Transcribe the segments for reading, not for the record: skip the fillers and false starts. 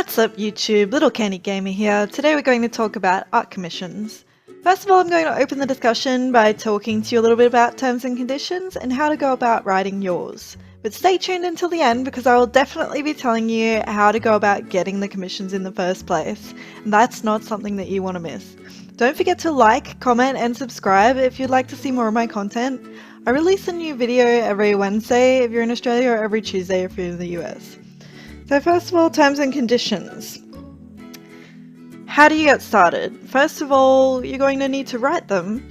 What's up YouTube, Little Candy Gamer here. Today we're going to talk about art commissions. First of all, I'm going to open the discussion by talking to you a little bit about terms and conditions and how to go about writing yours. But stay tuned until the end because I will definitely be telling you how to go about getting the commissions in the first place. And that's not something that you want to miss. Don't forget to like, comment and subscribe if you'd like to see more of my content. I release a new video every Wednesday if you're in Australia or every Tuesday if you're in the US. So first of all, terms and conditions. How do you get started? First of all, you're going to need to write them.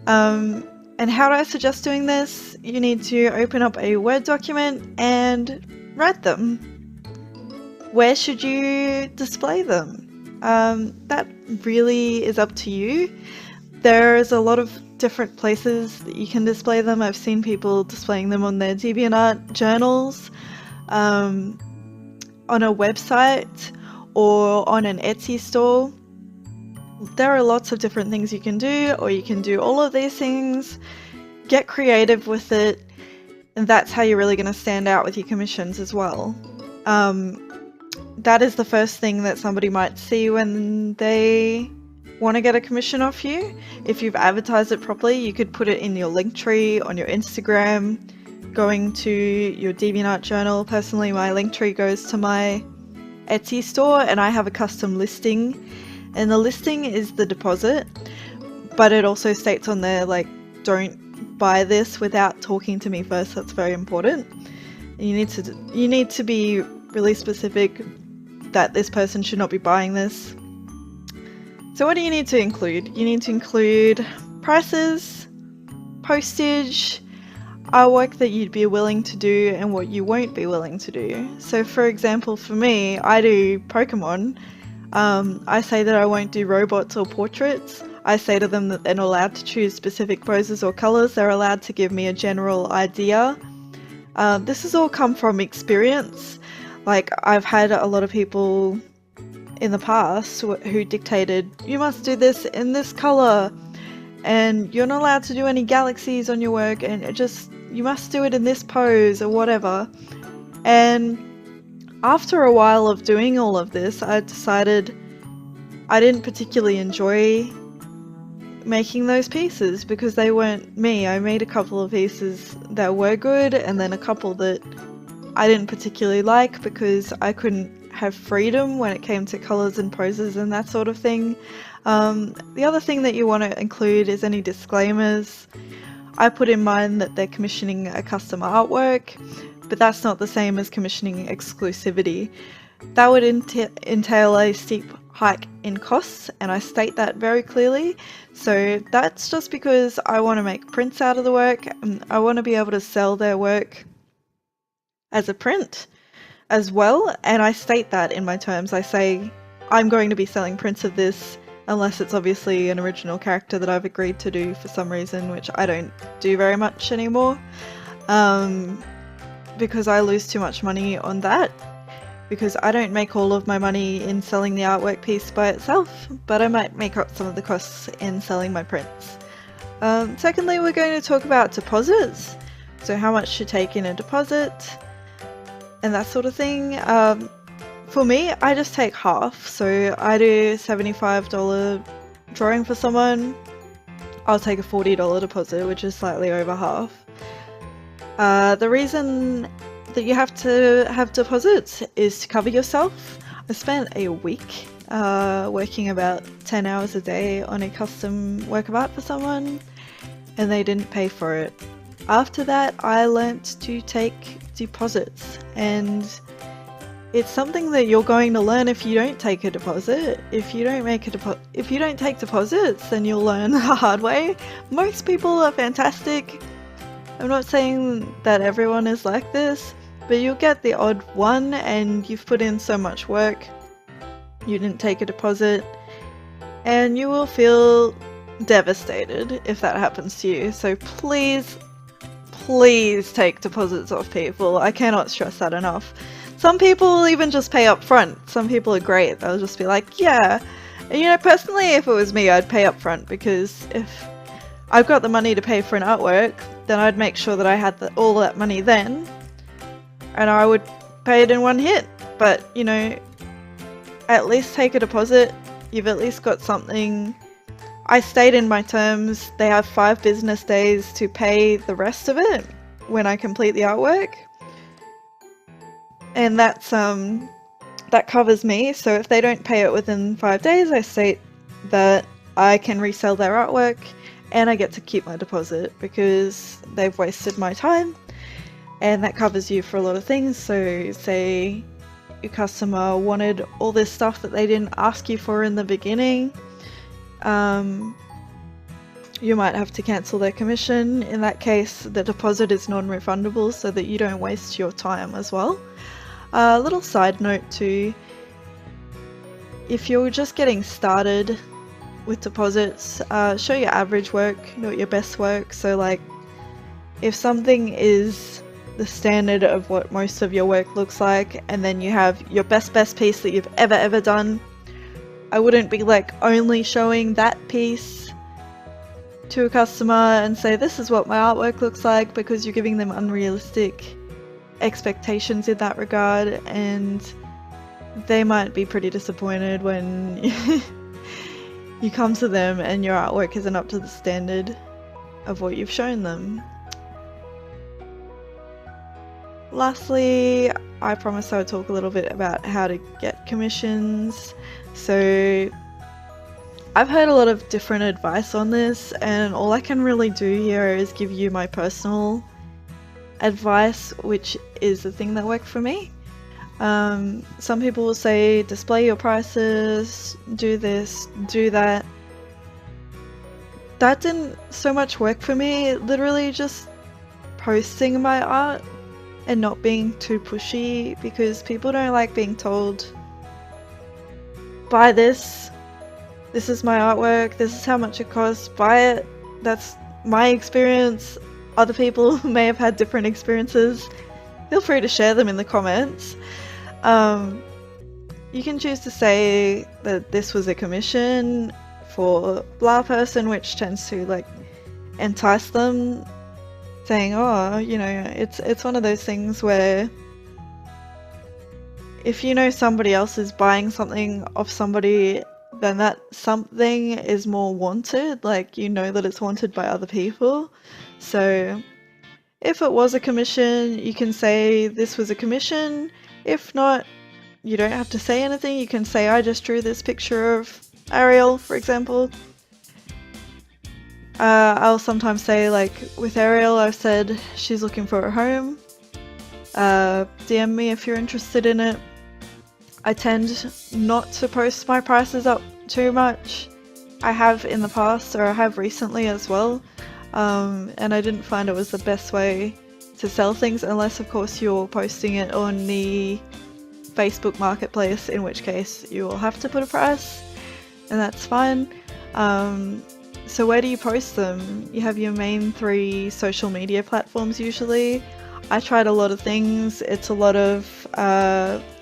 And how do I suggest doing this? You need to open up a Word document and write them. Where should you display them? That really is up to you. There's a lot of different places that you can display them. I've seen people displaying them on their DeviantArt journals, on a website, or on an Etsy store. There are lots of different things you can do, or you can do all of these things. Get creative with it, and that's how you're really going to stand out with your commissions as well. That is the first thing that somebody might see when they want to get a commission off you. If you've advertised it properly, you could put it in your Linktree, on your Instagram, going to your DeviantArt journal. Personally, my Linktree goes to my Etsy store and I have a custom listing, and the listing is the deposit, but it also states on there, like, don't buy this without talking to me first. That's very important. And you need to be really specific that this person should not be buying this. So what do you need to include? You need to include prices, postage, artwork that you'd be willing to do and what you won't be willing to do. So for example, for me, I do Pokemon. I say that I won't do robots or portraits. I say to them that they're not allowed to choose specific poses or colours. They're allowed to give me a general idea. This has all come from experience. Like, I've had a lot of people in the past who dictated, you must do this in this colour, and you're not allowed to do any galaxies on your work, and you must do it in this pose or whatever. And after a while of doing all of this, I decided I didn't particularly enjoy making those pieces because they weren't me. I made a couple of pieces that were good, and then a couple that I didn't particularly like because I couldn't have freedom when it came to colours and poses and that sort of thing. The other thing that you want to include is any disclaimers. I put in mind that they're commissioning a custom artwork, but that's not the same as commissioning exclusivity. That would entail a steep hike in costs, and I state that very clearly. So that's just because I want to make prints out of the work, and I want to be able to sell their work as a print as well, and I state that in my terms. I say I'm going to be selling prints of this unless it's obviously an original character that I've agreed to do for some reason, which I don't do very much anymore, because I lose too much money on that, because I don't make all of my money in selling the artwork piece by itself, but I might make up some of the costs in selling my prints. Secondly, we're going to talk about deposits, so how much to take in a deposit and that sort of thing. For me, I just take half, so I do $75 drawing for someone. I'll take a $40 deposit, which is slightly over half. The reason that you have to have deposits is to cover yourself. I spent a week working about 10 hours a day on a custom work of art for someone, and they didn't pay for it. After that, I learnt to take deposits, and it's something that you're going to learn if you don't take a deposit. If you don't take deposits, then you'll learn the hard way. Most people are fantastic. I'm not saying that everyone is like this, but you'll get the odd one, and you've put in so much work, you didn't take a deposit, and you will feel devastated if that happens to you. So please take deposits off people. I cannot stress that enough. Some people will even just pay up front. Some people are great. They'll just be like, yeah. And, you know, personally, if it was me, I'd pay up front, because if I've got the money to pay for an artwork, then I'd make sure that I had all that money then, and I would pay it in one hit. But, you know, at least take a deposit. You've at least got something. I stayed in my terms. They have 5 business days to pay the rest of it when I complete the artwork. And that's that covers me. So if they don't pay it within 5 days, I state that I can resell their artwork and I get to keep my deposit because they've wasted my time, and that covers you for a lot of things. So say your customer wanted all this stuff that they didn't ask you for in the beginning, you might have to cancel their commission. In that case, the deposit is non-refundable so that you don't waste your time as well. A little side note too, if you're just getting started with deposits, show your average work, not your best work. So like if something is the standard of what most of your work looks like, and then you have your best piece that you've ever done, I wouldn't be like only showing that piece to a customer and say this is what my artwork looks like, because you're giving them unrealistic expectations in that regard, and they might be pretty disappointed when you come to them and your artwork isn't up to the standard of what you've shown them. Lastly, I promised I would talk a little bit about how to get commissions. So I've heard a lot of different advice on this, and all I can really do here is give you my personal advice, which is the thing that worked for me. Some people will say display your prices, do this, do that. That didn't so much work for me. Literally just posting my art and not being too pushy, because people don't like being told, buy this, this is my artwork, this is how much it costs, buy it. That's my experience. Other people may have had different experiences. Feel free to share them in the comments. You can choose to say that this was a commission for blah person, which tends to like entice them, saying, oh, you know, it's one of those things where if you know somebody else is buying something off somebody, then that something is more wanted, like you know that it's wanted by other people. So if it was a commission, you can say this was a commission. If not, you don't have to say anything. You can say I just drew this picture of Ariel, for example. I'll sometimes say, like with Ariel, I've said she's looking for a home. DM me if you're interested in it. I tend not to post my prices up too much. I have in the past, or I have recently as well, and I didn't find it was the best way to sell things, unless of course you're posting it on the Facebook Marketplace, in which case you will have to put a price, and that's fine. So where do you post them? You have your main 3 social media platforms usually. I tried a lot of things. It's a lot of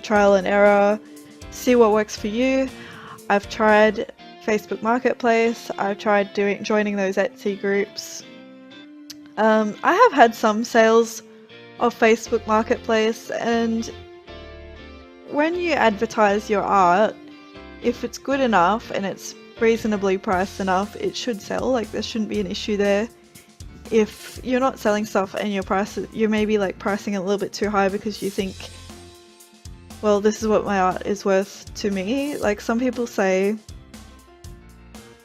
trial and error. See what works for you. I've tried Facebook Marketplace. I've tried joining those Etsy groups. I have had some sales of Facebook Marketplace, and when you advertise your art, if it's good enough and it's reasonably priced enough, it should sell. Like there shouldn't be an issue there. If you're not selling stuff and you're maybe like pricing it a little bit too high because you think, well, this is what my art is worth to me. Like some people say,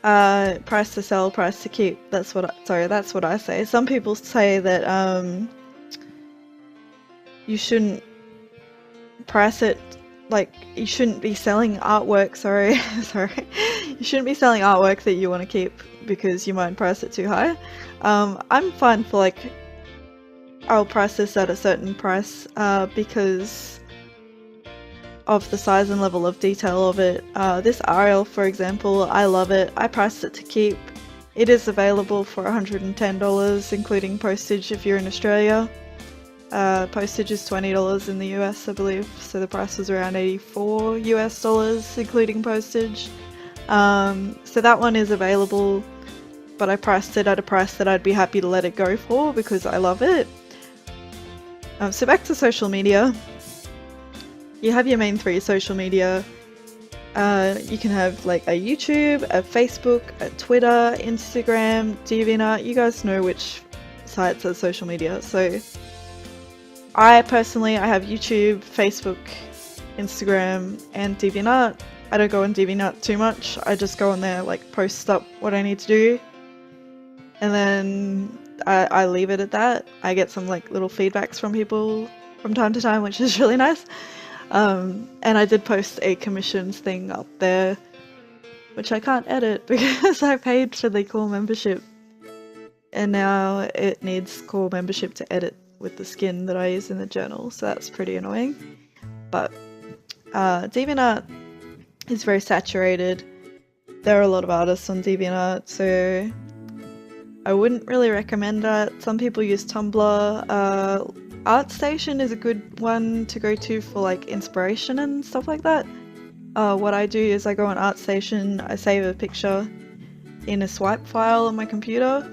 price to sell, price to keep. That's what I say. Some people say that you shouldn't price it, like you shouldn't be selling artwork, sorry, you shouldn't be selling artwork that you want to keep because you might price it too high. I'm fine for like, I'll price this at a certain price because of the size and level of detail of it. This Ariel, for example, I love it. I priced it to keep. It is available for $110, including postage if you're in Australia. Postage is $20 in the US, I believe, so the price was around $84 US, including postage. So that one is available, but I priced it at a price that I'd be happy to let it go for because I love it. So back to social media. You have your main 3 social media. You can have like a YouTube, a Facebook, a Twitter, Instagram, DeviantArt. You guys know which sites are social media. So I personally, I have YouTube, Facebook, Instagram, and DeviantArt. I don't go on DeviantArt too much. I just go on there, like post up what I need to do, and then I leave it at that. I get some like little feedbacks from people from time to time, which is really nice. And I did post a commissions thing up there, which I can't edit because I paid for the core membership, and now it needs core membership to edit with the skin that I use in the journal, so that's pretty annoying. But DeviantArt is very saturated. There are a lot of artists on DeviantArt, so I wouldn't really recommend that. Some people use Tumblr. ArtStation is a good one to go to for like inspiration and stuff like that. What I do is I go on ArtStation, I save a picture in a swipe file on my computer.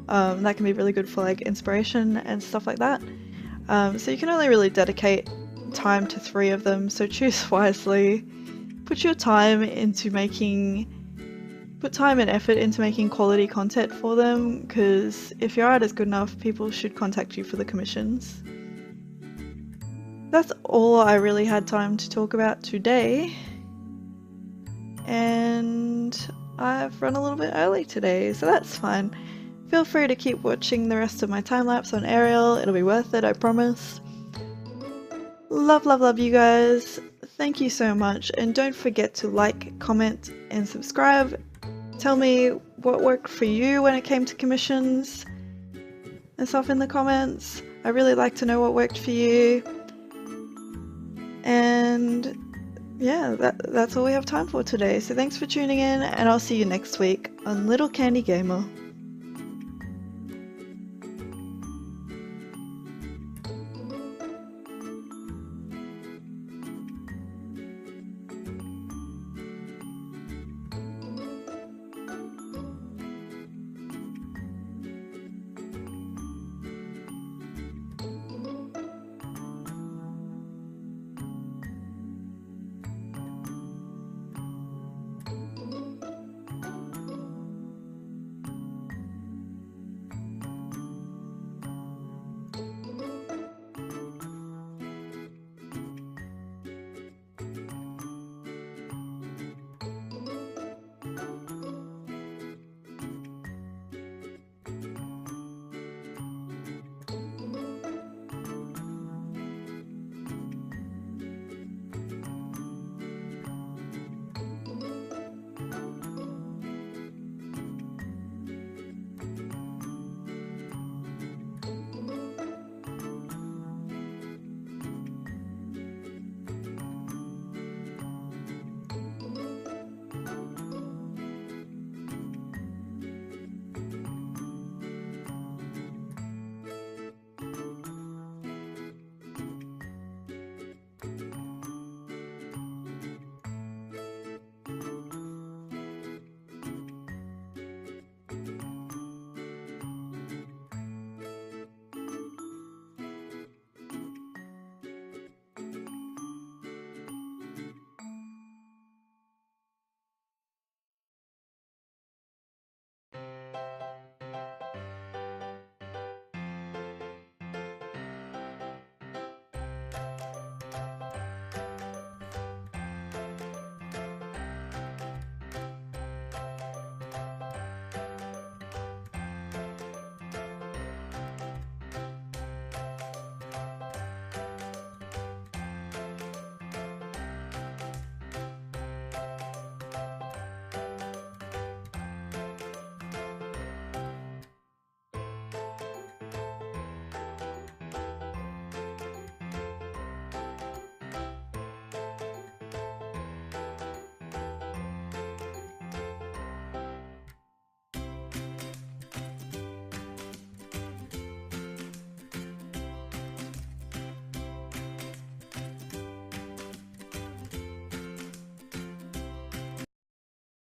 That can be really good for like inspiration and stuff like that. So you can only really dedicate time to 3 of them, so choose wisely. Put your time into put time and effort into making quality content for them, because if your art is good enough, people should contact you for the commissions. That's all I really had time to talk about today, and I've run a little bit early today, so that's fine. Feel free to keep watching the rest of my time-lapse on Ariel, it'll be worth it, I promise. Love, love, love you guys. Thank you so much, and don't forget to like, comment, and subscribe. Tell me what worked for you when it came to commissions and stuff in the comments. I really like to know what worked for you. And yeah, that's all we have time for today. So thanks for tuning in, and I'll see you next week on Little Candy Gamer.